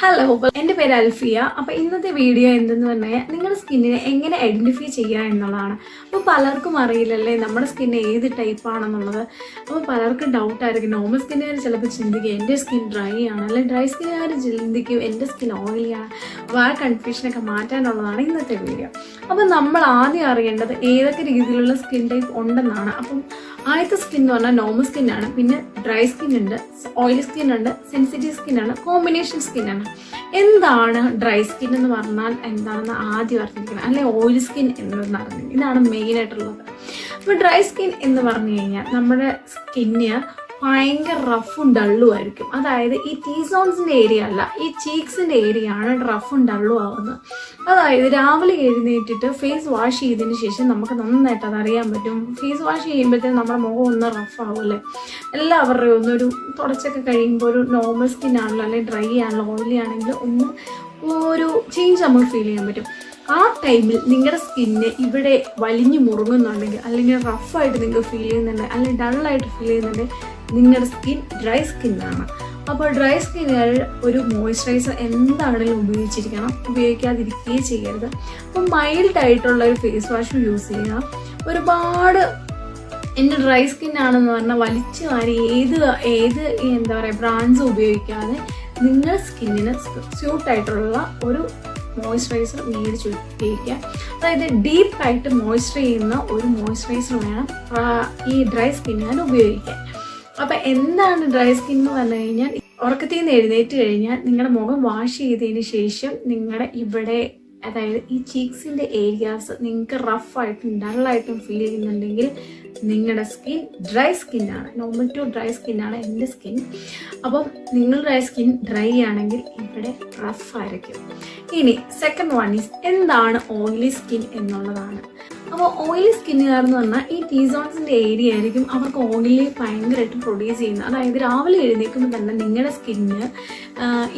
Hello, എൻ്റെ പേര് അൽഫിയ. അപ്പോൾ ഇന്നത്തെ വീഡിയോ എന്തെന്ന് പറഞ്ഞാൽ നിങ്ങളുടെ സ്കിന്നിനെ എങ്ങനെ ഐഡൻറ്റിഫൈ ചെയ്യുക എന്നുള്ളതാണ്. അപ്പോൾ പലർക്കും അറിയില്ലല്ലേ നമ്മുടെ സ്കിന്ന് ഏത് ടൈപ്പാണെന്നുള്ളത്. അപ്പോൾ പലർക്കും ഡൗട്ടായിരിക്കും. നോർമൽ സ്കിന്നുകാർ ചിലപ്പോൾ ചിന്തിക്കും എൻ്റെ സ്കിൻ ഡ്രൈ ആണ്, അല്ലെങ്കിൽ ഡ്രൈ സ്കിന്നുകാർ ചിന്തിക്കും എൻ്റെ സ്കിൻ ഓയിലിയാണ്. അപ്പോൾ ആ കൺഫ്യൂഷനൊക്കെ മാറ്റാനുള്ളതാണ് ഇന്നത്തെ വീഡിയോ. അപ്പോൾ നമ്മൾ ആദ്യം അറിയേണ്ടത് ഏതൊക്കെ രീതിയിലുള്ള സ്കിൻ ടൈപ്പ് ഉണ്ടെന്നാണ്. അപ്പം ആദ്യത്തെ സ്കിൻ എന്ന് പറഞ്ഞാൽ നോർമൽ സ്കിന്നാണ്, പിന്നെ ഡ്രൈ സ്കിൻ ഉണ്ട്, ഓയിലി സ്കിൻ ഉണ്ട്, സെൻസിറ്റീവ് സ്കിന്നാണ്, കോമ്പിനേഷൻ സ്കിന്നാണ്. എന്താണ് ഡ്രൈ സ്കിൻ എന്ന് പറഞ്ഞാൽ എന്താണെന്ന് ആദ്യം അറിഞ്ഞിരിക്കണം, അല്ലെ ഓയിലി സ്കിൻ എന്നതെന്ന് അറിഞ്ഞിരിക്കണം. ഇതാണ് മെയിനായിട്ടുള്ളത്. അപ്പോൾ ഡ്രൈ സ്കിൻ എന്ന് പറഞ്ഞു കഴിഞ്ഞാൽ നമ്മുടെ സ്കിന്ന് ഭയങ്കര റഫും ഡള്ളും ആയിരിക്കും. അതായത് ഈ ടീ സോൺസിൻ്റെ ഏരിയ അല്ല, ഈ ചീക്സിൻ്റെ ഏരിയ ആണ് റഫും ഡള്ളും ആവുന്നത്. അതായത് രാവിലെ എഴുന്നേറ്റിട്ട് ഫേസ് വാഷ് ചെയ്തതിന് ശേഷം നമുക്ക് നന്നായിട്ട് അതറിയാൻ പറ്റും. ഫേസ് വാഷ് ചെയ്യുമ്പോഴത്തേക്കും നമ്മുടെ മുഖം ഒന്ന് റഫ് ആവുമല്ലേ. എല്ലാവരുടെയും ഒന്നൊരു തുടച്ചൊക്കെ കഴിയുമ്പോൾ ഒരു നോർമൽ സ്കിൻ ആണല്ലോ, അല്ലെങ്കിൽ ഡ്രൈ ആണല്ലോ, ഓയിലി ആണെങ്കിൽ ഒന്ന് ഒരു ചേഞ്ച് നമുക്ക് ഫീൽ ചെയ്യാൻ പറ്റും. ആ ടൈമിൽ നിങ്ങളുടെ സ്കിന്ന് ഇവിടെ വലിഞ്ഞു മുറുങ്ങുന്നുണ്ടെങ്കിൽ, അല്ലെങ്കിൽ റഫായിട്ട് നിങ്ങൾക്ക് ഫീൽ ചെയ്യുന്നുണ്ടെങ്കിൽ, അല്ലെങ്കിൽ ഡള്ളായിട്ട് ഫീൽ ചെയ്യുന്നുണ്ടെങ്കിൽ നിങ്ങളുടെ സ്കിൻ ഡ്രൈ സ്കിന്നാണ്. അപ്പോൾ ഡ്രൈ സ്കിന്നുകാർ ഒരു മോയ്സ്ചറൈസർ എന്താണെങ്കിലും ഉപയോഗിക്കാതിരിക്കുകയും ചെയ്യരുത്. അപ്പം മൈൽഡായിട്ടുള്ള ഒരു ഫേസ് വാഷ് യൂസ് ചെയ്യുക. ഒരുപാട് എൻ്റെ ഡ്രൈ സ്കിന്നാണെന്ന് പറഞ്ഞാൽ വലിച്ചു വാരി ഏത് എന്താ പറയുക ബ്രാൻഡ്സ് ഉപയോഗിക്കാതെ നിങ്ങളുടെ സ്കിന്നിന് സ്യൂട്ടായിട്ടുള്ള ഒരു മോയ്സ്ചറൈസർ മേടിച്ച് ഉപയോഗിക്കുക. അതായത് ഡീപ്പായിട്ട് മോയ്സ്ചർ ചെയ്യുന്ന ഒരു മോയ്സ്ചറൈസർ വേണം ഈ ഡ്രൈ സ്കിന്നിന് ഉപയോഗിക്കാൻ. അപ്പം എന്താണ് ഡ്രൈ സ്കിൻ എന്ന് പറഞ്ഞു കഴിഞ്ഞാൽ, ഉറക്കത്തിൽ നിന്ന് എഴുന്നേറ്റ് കഴിഞ്ഞാൽ നിങ്ങളുടെ മുഖം വാഷ് ചെയ്തതിന് ശേഷം നിങ്ങളുടെ ഇവിടെ, അതായത് ഈ ചീക്സിൻ്റെ ഏരിയാസ് നിങ്ങൾക്ക് റഫായിട്ടും ഡള്ളായിട്ടും ഫീൽ ചെയ്യുന്നുണ്ടെങ്കിൽ നിങ്ങളുടെ സ്കിൻ ഡ്രൈ സ്കിന്നാണ്. നോർമൽ ടു ഡ്രൈ സ്കിന്നാണ് എൻ്റെ സ്കിൻ. അപ്പം നിങ്ങളുടെ സ്കിൻ ഡ്രൈ ആണെങ്കിൽ ഇവിടെ റഫായിരിക്കും. ഇനി സെക്കൻഡ് വൺ ഈസ് എന്താണ് ഓയിലി സ്കിൻ എന്നുള്ളതാണ്. അപ്പോൾ ഓയിലി സ്കിന്നുകാർ എന്ന് പറഞ്ഞാൽ ഈ ടീ സോൺസിൻ്റെ ഏരിയ ആയിരിക്കും അവർക്ക് ഓയിലി ഭയങ്കരമായിട്ട് പ്രൊഡ്യൂസ് ചെയ്യുന്നത്. അതായത് രാവിലെ എഴുന്നേൽക്കുമ്പോൾ തന്നെ നിങ്ങളുടെ സ്കിന്ന്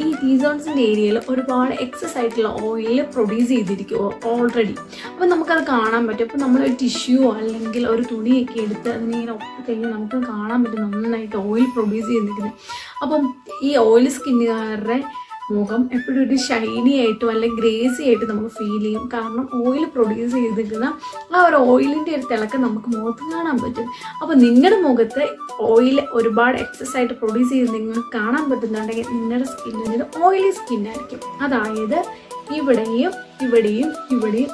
ഈ ടീ സോൺസിൻ്റെ ഏരിയയിൽ ഒരുപാട് എക്സസ് ആയിട്ടുള്ള ഓയിൽ പ്രൊഡ്യൂസ് ചെയ്തിരിക്കുമോ ഓൾറെഡി. അപ്പോൾ നമുക്കത് കാണാൻ പറ്റും. അപ്പോൾ നമ്മളൊരു ടിഷ്യൂയോ അല്ലെങ്കിൽ ഒരു തുണിയൊക്കെ എടുത്ത് അതിനിങ്ങനെ ഒപ്പി കഴിഞ്ഞാൽ നമുക്ക് കാണാൻ പറ്റും നന്നായിട്ട് ഓയിൽ പ്രൊഡ്യൂസ് ചെയ്തിരിക്കുന്നത്. അപ്പം ഈ ഓയിലി സ്കിന്നുകാരുടെ മുഖം എപ്പോഴും ഒരു ഷൈനി ആയിട്ടും അല്ലെങ്കിൽ ഗ്രേസി ആയിട്ട് നമുക്ക് ഫീൽ ചെയ്യും. കാരണം ഓയിൽ പ്രൊഡ്യൂസ് ചെയ്തിരിക്കുന്ന ആ ഒരു ഓയിലിൻ്റെ ഒരു തിളക്കം നമുക്ക് മുഖത്ത് കാണാൻ പറ്റും. അപ്പോൾ നിങ്ങളുടെ മുഖത്ത് ഓയിൽ ഒരുപാട് എക്സസ് ആയിട്ട് പ്രൊഡ്യൂസ് ചെയ്ത് നിങ്ങൾക്ക് കാണാൻ പറ്റുന്നുണ്ടെങ്കിൽ നിങ്ങളുടെ സ്കിന്നിന് ഓയിലി സ്കിന്നായിരിക്കും. അതായത് ഇവിടെയും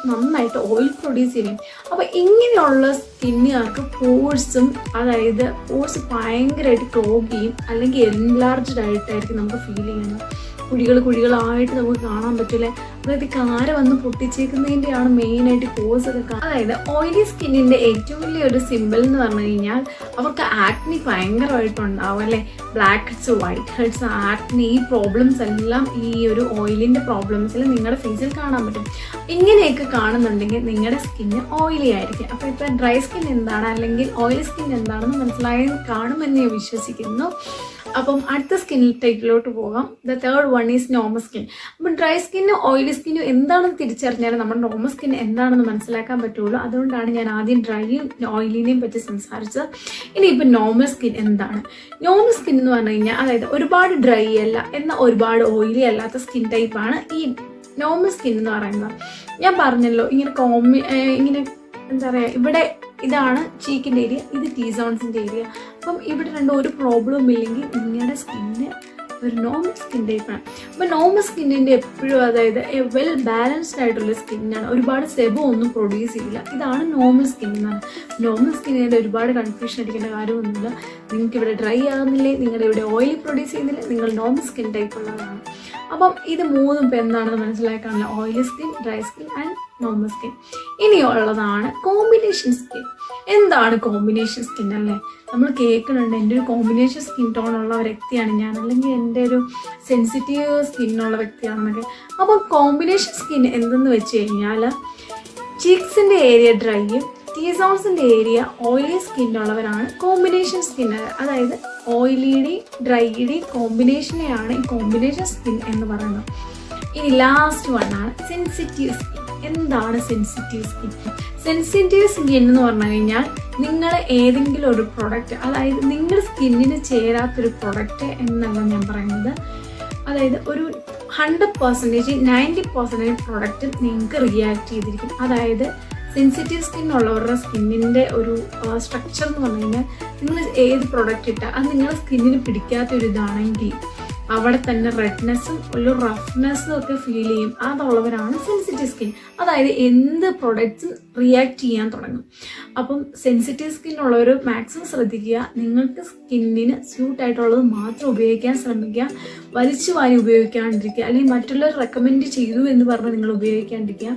നന്നായിട്ട് ഓയിൽ പ്രൊഡ്യൂസ് ചെയ്യും. അപ്പോൾ ഇങ്ങനെയുള്ള സ്കിന്നുകാർക്ക് പോഴ്സും, അതായത് പോഴ്സ് ഭയങ്കരമായിട്ട് ക്ലോഗ് ചെയ്യും, അല്ലെങ്കിൽ എൻലാർജ്ഡ് ആയിട്ടായിരിക്കും നമുക്ക് ഫീൽ ചെയ്യുന്നത്. കുഴികളായിട്ട് നമുക്ക് കാണാൻ പറ്റില്ലേ. അതായത് കാര വന്ന് പൊട്ടിച്ചേക്കുന്നതിൻ്റെയാണ് മെയിനായിട്ട് പോഴ്സ് ഒക്കെ. അതായത് ഓയിലി സ്കിന്നിൻ്റെ ഏറ്റവും വലിയൊരു സിമ്പിൾ എന്ന് പറഞ്ഞു കഴിഞ്ഞാൽ അവർക്ക് ആക്നി ഭയങ്കരമായിട്ടുണ്ടാവും അല്ലേ. Blackheads, whiteheads, acne, ഈ പ്രോബ്ലംസ് എല്ലാം ഈ ഒരു ഓയിലിൻ്റെ പ്രോബ്ലംസിൽ നിങ്ങളുടെ ഫേസിൽ കാണാൻ പറ്റും. ഇങ്ങനെയൊക്കെ കാണുന്നുണ്ടെങ്കിൽ നിങ്ങളുടെ സ്കിന്ന് ഓയിലി ആയിരിക്കും. അപ്പോൾ ഇപ്പോൾ ഡ്രൈ സ്കിൻ എന്താണ് അല്ലെങ്കിൽ ഓയിലി സ്കിൻ എന്താണെന്ന് മനസ്സിലായി കാണുമെന്ന് ഞാൻ വിശ്വസിക്കുന്നു. അപ്പം അടുത്ത സ്കിൻ ടൈപ്പിലോട്ട് പോകാം. The third one is normal skin. അപ്പം ഡ്രൈ സ്കിന്നും ഓയിലി സ്കിന്നും എന്താണെന്ന് തിരിച്ചറിഞ്ഞാൽ നമ്മുടെ നോർമൽ സ്കിൻ എന്താണെന്ന് മനസ്സിലാക്കാൻ പറ്റുള്ളൂ. അതുകൊണ്ടാണ് ഞാൻ ആദ്യം ഡ്രൈയും ഓയിലിനെയും പറ്റി സംസാരിച്ചത്. ഇനി ഇപ്പം നോർമൽ സ്കിൻ എന്താണ്? നോർമൽ സ്കിൻ എന്ന് പറഞ്ഞു കഴിഞ്ഞാൽ അതായത് ഒരുപാട് ഡ്രൈ അല്ല എന്നാൽ ഒരുപാട് ഓയിലി അല്ലാത്ത സ്കിൻ ടൈപ്പാണ് ഈ നോർമൽ സ്കിൻ എന്ന് പറയുന്നത്. ഞാൻ പറഞ്ഞല്ലോ ഇങ്ങനെ എന്താ പറയുക, ഇവിടെ ഇതാണ് ചീക്കിൻ്റെ ഏരിയ, ഇത് ടീ സോൺസിൻ്റെ ഏരിയ. അപ്പം ഇവിടെ രണ്ടും ഒരു പ്രോബ്ലം ഇല്ലെങ്കിൽ നിങ്ങളുടെ സ്കിന്ന് ഒരു നോർമൽ സ്കിൻ ടൈപ്പാണ്. അപ്പോൾ നോർമൽ സ്കിന്നിൻ്റെ എപ്പോഴും അതായത് വെൽ ബാലൻസ്ഡ് ആയിട്ടുള്ള സ്കിന്നാണ്. ഒരുപാട് സെബം ഒന്നും പ്രൊഡ്യൂസ് ചെയ്യില്ല. ഇതാണ് നോർമൽ സ്കിൻ എന്നാണ്. നോർമൽ സ്കിന്നിൻ്റെ ഒരുപാട് കൺഫ്യൂഷൻ അടിക്കേണ്ട കാര്യമൊന്നുമില്ല. നിങ്ങൾക്ക് ഇവിടെ ഡ്രൈ ആകുന്നില്ലേ, നിങ്ങളുടെ ഇവിടെ ഓയിൽ പ്രൊഡ്യൂസ് ചെയ്യുന്നില്ല, നിങ്ങൾ നോർമൽ സ്കിൻ ടൈപ്പ് ഉള്ളതാണ്. അപ്പം ഇത് മൂന്നും ഇപ്പം എന്താണെന്ന് മനസ്സിലാക്കാനുള്ള oily skin, dry skin and normal skin. ഇനിയുള്ളതാണ് കോമ്പിനേഷൻ സ്കിൻ. എന്താണ് കോമ്പിനേഷൻ സ്കിൻ അല്ലേ? നമ്മൾ കേൾക്കുന്നുണ്ട് എൻ്റെ ഒരു കോമ്പിനേഷൻ സ്കിൻ ടോൺ ഉള്ള ഒരു വ്യക്തിയാണ് ഞാൻ, അല്ലെങ്കിൽ എൻ്റെ ഒരു സെൻസിറ്റീവ് സ്കിന്നുള്ള വ്യക്തിയാണെന്നൊക്കെ. അപ്പം കോമ്പിനേഷൻ സ്കിൻ എന്തെന്ന് വെച്ച് കഴിഞ്ഞാൽ ചീക്സിൻ്റെ ഏരിയ ഡ്രൈയും ടീ സോൺസിൻ്റെ ഏരിയ ഓയിലി സ്കിന്നുള്ളവരാണ് കോമ്പിനേഷൻ സ്കിൻ. അതായത് ഓയിലിയുടെയും ഡ്രൈയുടെയും കോമ്പിനേഷനെയാണ് ഈ കോമ്പിനേഷൻ സ്കിൻ എന്ന് പറയുന്നത്. ഇനി ലാസ്റ്റ് വണ്ണാണ് സെൻസിറ്റീവ് സ്കിൻ. എന്താണ് സെൻസിറ്റീവ് സ്കിൻ? സെൻസിറ്റീവ് സ്കിൻ എന്ന് പറഞ്ഞു കഴിഞ്ഞാൽ നിങ്ങൾ ഏതെങ്കിലും ഒരു പ്രൊഡക്റ്റ്, അതായത് നിങ്ങളുടെ സ്കിന്നിന് ചേരാത്തൊരു പ്രൊഡക്റ്റ് എന്നല്ല ഞാൻ പറയുന്നത്, അതായത് ഒരു 100% 90% പ്രൊഡക്റ്റ് നിങ്ങൾക്ക് റിയാക്ട് ചെയ്തിരിക്കും. അതായത് സെൻസിറ്റീവ് സ്കിൻ ഉള്ളവരുടെ സ്കിന്നിൻ്റെ ഒരു സ്ട്രക്ചർ എന്ന് പറഞ്ഞു കഴിഞ്ഞാൽ നിങ്ങൾ ഏത് പ്രൊഡക്റ്റ് ഇട്ടാൽ അത് നിങ്ങളുടെ സ്കിന്നിന് പിടിക്കാത്തൊരിതാണെങ്കിൽ അവിടെ തന്നെ റെഡ്നെസ്സും ഒരു റഫ്നെസ്സും ഒക്കെ ഫീൽ ചെയ്യും. അതുള്ളവരാണ് സെൻസിറ്റീവ് സ്കിൻ. അതായത് എന്ത് പ്രൊഡക്റ്റ്സും റിയാക്ട് ചെയ്യാൻ തുടങ്ങും. അപ്പം സെൻസിറ്റീവ് സ്കിൻ ഉള്ളവർ മാക്സിമം ശ്രദ്ധിക്കുക, നിങ്ങൾക്ക് സ്കിന്നിന് സ്യൂട്ടായിട്ടുള്ളത് മാത്രം ഉപയോഗിക്കാൻ ശ്രമിക്കുക. വലിച്ചു വാരി ഉപയോഗിക്കാണ്ടിരിക്കുക, അല്ലെങ്കിൽ മറ്റുള്ളവർ റെക്കമെൻഡ് ചെയ്തു എന്ന് പറഞ്ഞ് നിങ്ങൾ ഉപയോഗിക്കാണ്ടിരിക്കുക.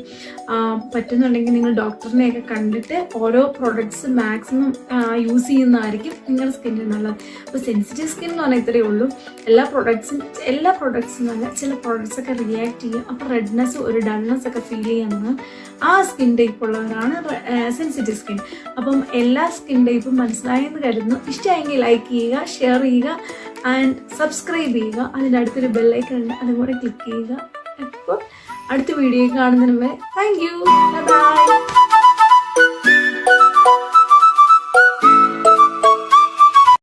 പറ്റുന്നുണ്ടെങ്കിൽ നിങ്ങൾ ഡോക്ടറിനെയൊക്കെ കണ്ടിട്ട് ഓരോ പ്രൊഡക്ട്സ് മാക്സിമം യൂസ് ചെയ്യുന്നതായിരിക്കും നിങ്ങളുടെ സ്കിന്നിന് നല്ലത്. അപ്പോൾ സെൻസിറ്റീവ് സ്കിൻ എന്ന് പറഞ്ഞാൽ ഇത്രയേ ഉള്ളൂ. എല്ലാ പ്രൊഡക്ട്സും നല്ല ചില പ്രൊഡക്ട്സ് ഒക്കെ റിയാക്ട് ചെയ്യും. അപ്പോൾ റെഡ്നെസ് ഒരു ഡൾനെസ് ഒക്കെ ഫീൽ ചെയ്യുന്നത് ആ സ്കിൻ ടൈപ്പ് ഉള്ളവരാണ് സെൻസിറ്റീവ് സ്കിൻ. അപ്പം എല്ലാ സ്കിൻ ടൈപ്പും മനസ്സിലായെന്ന് കരുതുന്നു. ഇഷ്ടമായെങ്കിൽ ലൈക്ക് ചെയ്യുക, ഷെയർ ചെയ്യുക ആൻഡ് സബ്സ്ക്രൈബ് ചെയ്യുക. അതിൻ്റെ അടുത്തൊരു ബെല്ലൈക്കൺ ഉണ്ട്, അതും കൂടെ ക്ലിക്ക് ചെയ്യുക. അപ്പോൾ അടുത്ത വീഡിയോ കാണുന്നതിന് മുമ്പേ താങ്ക് യു, ബൈ.